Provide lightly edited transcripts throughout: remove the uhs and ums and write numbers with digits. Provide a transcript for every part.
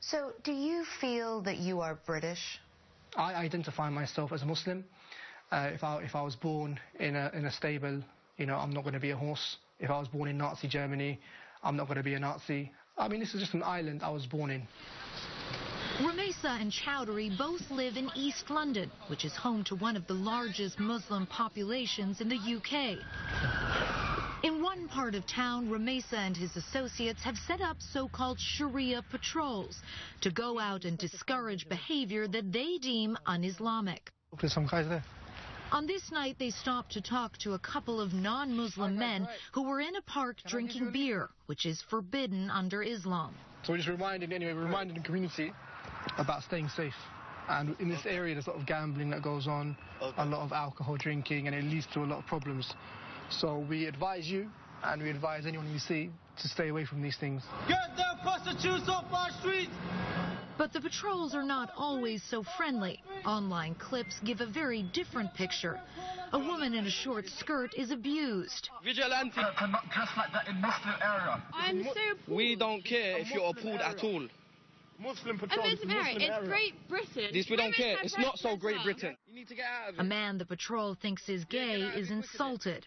So, do you feel that you are British? I identify myself as a Muslim. If I was born in a stable, you know, I'm not going to be a horse. If I was born in Nazi Germany, I'm not going to be a Nazi. I mean, this is just an island I was born in. Rumeysa and Chowdhury both live in East London, which is home to one of the largest Muslim populations in the UK. In one part of town, Rumeysa and his associates have set up so-called Sharia patrols to go out and discourage behavior that they deem un-Islamic. There's some guys there. On this night, they stopped to talk to a couple of non-Muslim men who were in a park drinking beer, which is forbidden under Islam. So we're just reminding the community about staying safe. And in this area, there's a lot of gambling that goes on, a lot of alcohol drinking, and it leads to a lot of problems. So we advise you, and we advise anyone you see, to stay away from these things. Get the prostitutes off our streets! But the patrols are not always so friendly. Online clips give a very different picture. A woman in a short skirt is abused. Vigilante. To not dress like that in Muslim area. I'm so appalled. We don't care if you're appalled at all. Muslim patrol. It's Great Britain. This we don't care. It's not so Great Britain. You need to get out of it. A man the patrol thinks is gay is insulted.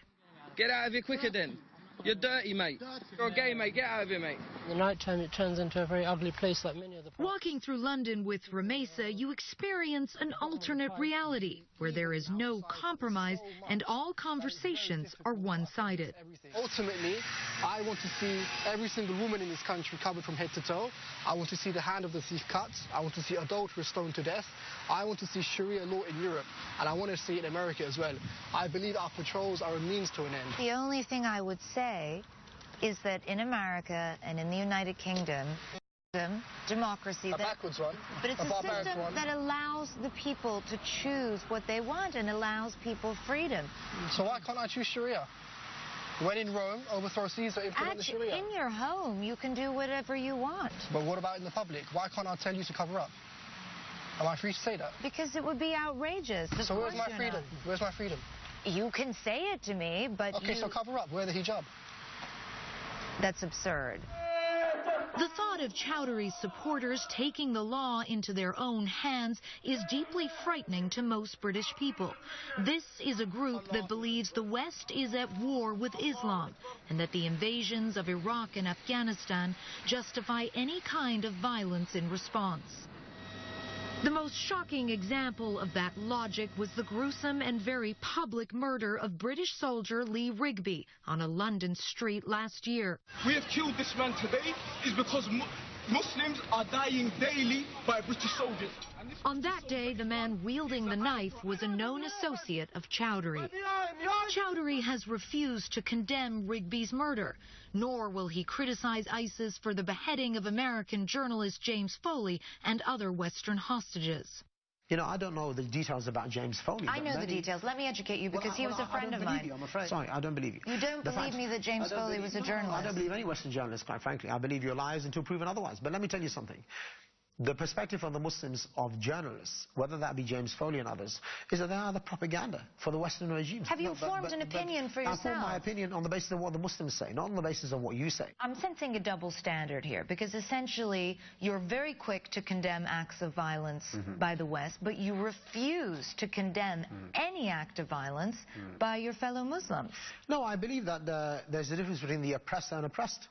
Get out of here quicker then. You're dirty, mate. You're a gay, mate. Get out of here, mate. In the night time, it turns into a very ugly place like many other places. Walking through London with Rumeysa, you experience an alternate reality where there is no compromise and all conversations are one-sided. Ultimately, I want to see every single woman in this country covered from head to toe. I want to see the hand of the thief cut. I want to see adulterers stoned to death. I want to see Sharia law in Europe, and I want to see it in America as well. I believe our patrols are a means to an end. The only thing I would say is that in America and in the United Kingdom, democracy, backwards one, but it's a system that allows the people to choose what they want and allows people freedom. So why can't I choose Sharia? When in Rome, overthrow Caesar, implement the Sharia. In your home, you can do whatever you want. But what about in the public? Why can't I tell you to cover up? Am I free to say that? Because it would be outrageous. So where's my freedom? Where's my freedom? You can say it to me, but okay, so cover up. Wear the hijab. That's absurd. The thought of Chowdhury's supporters taking the law into their own hands is deeply frightening to most British people. This is a group that believes the West is at war with Islam and that the invasions of Iraq and Afghanistan justify any kind of violence in response. The most shocking example of that logic was the gruesome and very public murder of British soldier Lee Rigby on a London street last year. We have killed this man today is because Muslims are dying daily by British soldiers. On that day, the man wielding the knife was a known associate of Chowdhury. Chowdhury has refused to condemn Rigby's murder, nor will he criticize ISIS for the beheading of American journalist James Foley and other Western hostages. You know, I don't know the details about James Foley. I know the details. Let me educate you, because he was a friend of mine. I don't believe you, I'm afraid. Sorry, I don't believe you. You don't believe me that James Foley was a journalist? I don't believe any Western journalist, quite frankly. I believe you're liars until proven otherwise. But let me tell you something. The perspective of the Muslims, of journalists, whether that be James Foley and others, is that they are the propaganda for the Western regimes. Have you formed an opinion for yourself? I form my opinion on the basis of what the Muslims say, not on the basis of what you say. I'm sensing a double standard here, because essentially you're very quick to condemn acts of violence by the West, but you refuse to condemn any act of violence by your fellow Muslims. No, I believe that there's a difference between the oppressor and oppressed.